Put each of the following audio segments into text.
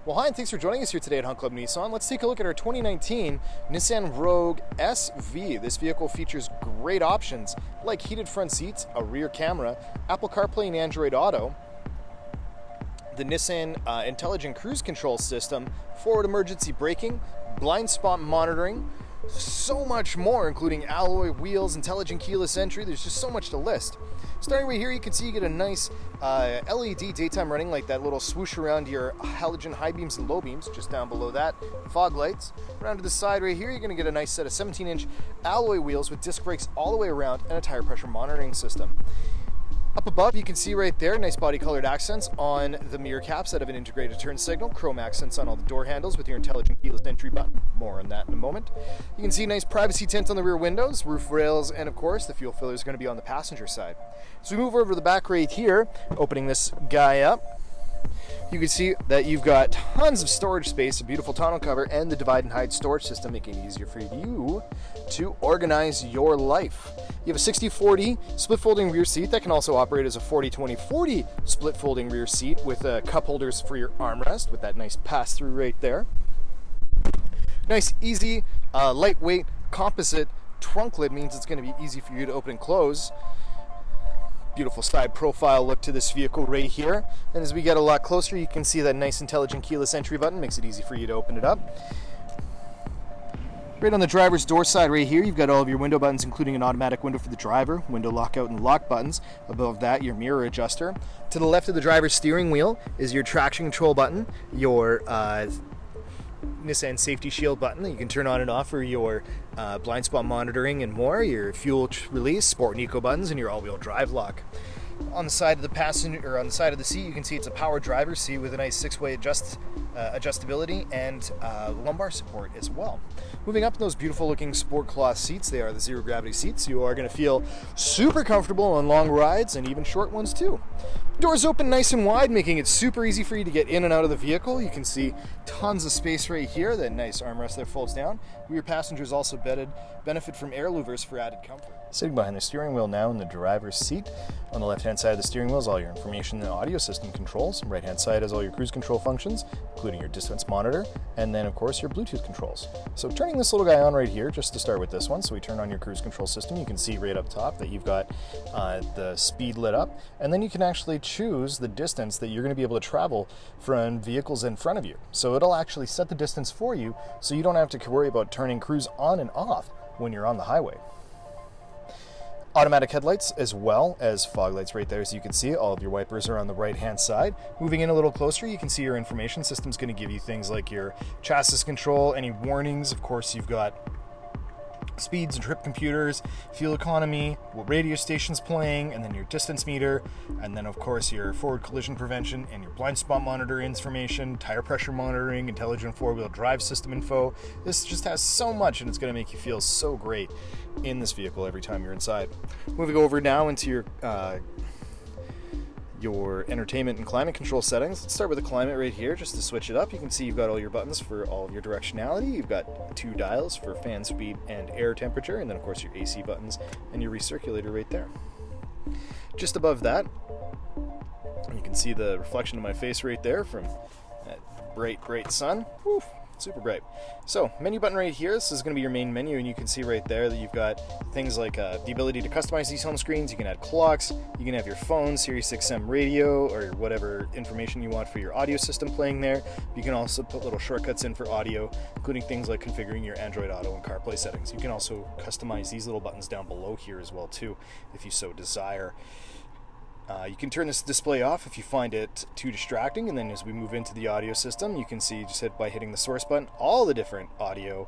Well, hi, and thanks for joining us here today at Hunt Club Nissan. Let's take a look at our 2019 Nissan Rogue SV. This vehicle features great options like heated front seats, a rear camera, Apple CarPlay and Android Auto, the Nissan Intelligent Cruise Control System, forward emergency braking, blind spot monitoring, so much more, including alloy wheels, intelligent keyless entry. There's just so much to list. Starting right here, you can see you get a nice LED daytime running, like that little swoosh around your halogen high beams and low beams. Just down below that, fog lights. Around to the side right here, you're going to get a nice set of 17-inch alloy wheels with disc brakes all the way around and a tire pressure monitoring system. Up above, you can see right there, nice body-colored accents on the mirror caps that have an integrated turn signal, chrome accents on all the door handles with your intelligent keyless entry button. More on that in a moment. You can see nice privacy tint on the rear windows, roof rails, and of course, the fuel filler is going to be on the passenger side. So we move over to the back right here, opening this guy up. You can see that you've got tons of storage space, a beautiful tonneau cover, and the divide and hide storage system, making it easier for you to organize your life. You have a 60/40 split folding rear seat that can also operate as a 40/20/40 split folding rear seat with cup holders for your armrest with that nice pass-through right there. Nice, easy, lightweight, composite trunk lid means it's going to be easy for you to open and close. Beautiful side profile look to this vehicle right here. And as we get a lot closer, you can see that nice intelligent keyless entry button makes it easy for you to open it up. Right on the driver's door side right here, you've got all of your window buttons, including an automatic window for the driver, window lockout and lock buttons. Above that, your mirror adjuster. To the left of the driver's steering wheel is your traction control button, your Nissan Safety Shield button that you can turn on and off for your blind spot monitoring and more, your fuel release, sport and eco buttons, and your all-wheel drive lock. On the side of the passenger, or on the side of the seat, you can see it's a power driver's seat with a nice six-way adjustability and lumbar support as well. Moving up in those beautiful looking sport cloth seats, they are the zero gravity seats. You are going to feel super comfortable on long rides and even short ones too. Doors open nice and wide, making it super easy for you to get in and out of the vehicle. You can see tons of space right here, that nice armrest that folds down. Rear passengers also benefit from air louvers for added comfort. Sitting behind the steering wheel now in the driver's seat. On the left-hand side of the steering wheel is all your information and audio system controls. Right-hand side has all your cruise control functions, including your distance monitor, and then, of course, your Bluetooth controls. So turning this little guy on right here, just to start with this one, so we turn on your cruise control system, you can see right up top that you've got the speed lit up, and then you can actually choose the distance that you're going to be able to travel from vehicles in front of you. So it'll actually set the distance for you, so you don't have to worry about turning cruise on and off when you're on the highway. Automatic headlights as well as fog lights right there, as you can see. All of your wipers are on the right-hand side. Moving in a little closer, you can see your information system is going to give you things like your chassis control, any warnings. Of course, you've got speeds and trip computers, fuel economy, what radio station's playing, and then your distance meter, and then of course your forward collision prevention and your blind spot monitor information, tire pressure monitoring, intelligent four-wheel drive system info. This just has so much, and it's going to make you feel so great in this vehicle every time you're inside. Moving over now into your entertainment and climate control settings. Let's start with the climate right here, just to switch it up. You can see you've got all your buttons for all of your directionality. You've got two dials for fan speed and air temperature, and then of course your AC buttons and your recirculator right there. Just above that, you can see the reflection of my face right there from that bright sun. Woo, super bright. So, menu button right here, this is going to be your main menu, and you can see right there that you've got things like the ability to customize these home screens. You can add clocks, you can have your phone, Sirius XM radio, or whatever information you want for your audio system playing there. You can also put little shortcuts in for audio, including things like configuring your Android Auto and CarPlay settings. You can also customize these little buttons down below here as well too, if you so desire. You can turn this display off if you find it too distracting, and then as we move into the audio system, you can see just by hitting the source button all the different audio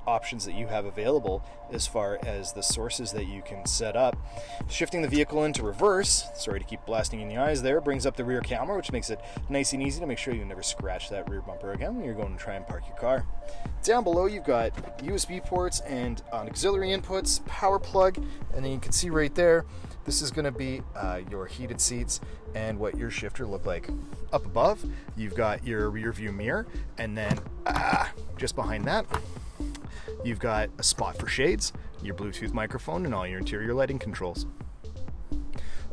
options that you have available as far as the sources that you can set up. Shifting the vehicle into reverse, sorry to keep blasting in the eyes there, brings up the rear camera, which makes it nice and easy to make sure you never scratch that rear bumper again when you're going to try and park your car. Down below you've got USB ports and auxiliary inputs, power plug, and then you can see right there, this is going to be your heated seats and what your shifter look like. Up above, you've got your rear view mirror, and then just behind that, you've got a spot for shades, your Bluetooth microphone, and all your interior lighting controls.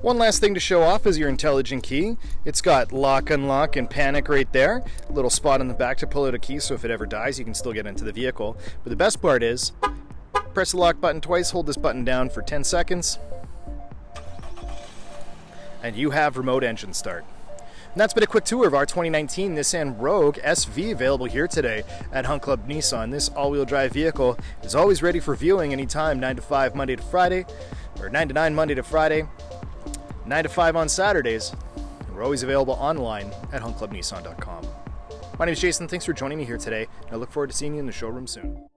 One last thing to show off is your intelligent key. It's got lock, unlock, and panic right there. A little spot on the back to pull out a key so if it ever dies you can still get into the vehicle. But the best part is, press the lock button twice, hold this button down for 10 seconds, and you have remote engine start. And that's been a quick tour of our 2019 Nissan Rogue SV, available here today at Hunt Club Nissan. This all-wheel drive vehicle is always ready for viewing anytime, 9 to 5 Monday to Friday, or 9 to 9 Monday to Friday, 9 to 5 on Saturdays. And we're always available online at huntclubnissan.com. My name is Jason. Thanks for joining me here today, and I look forward to seeing you in the showroom soon.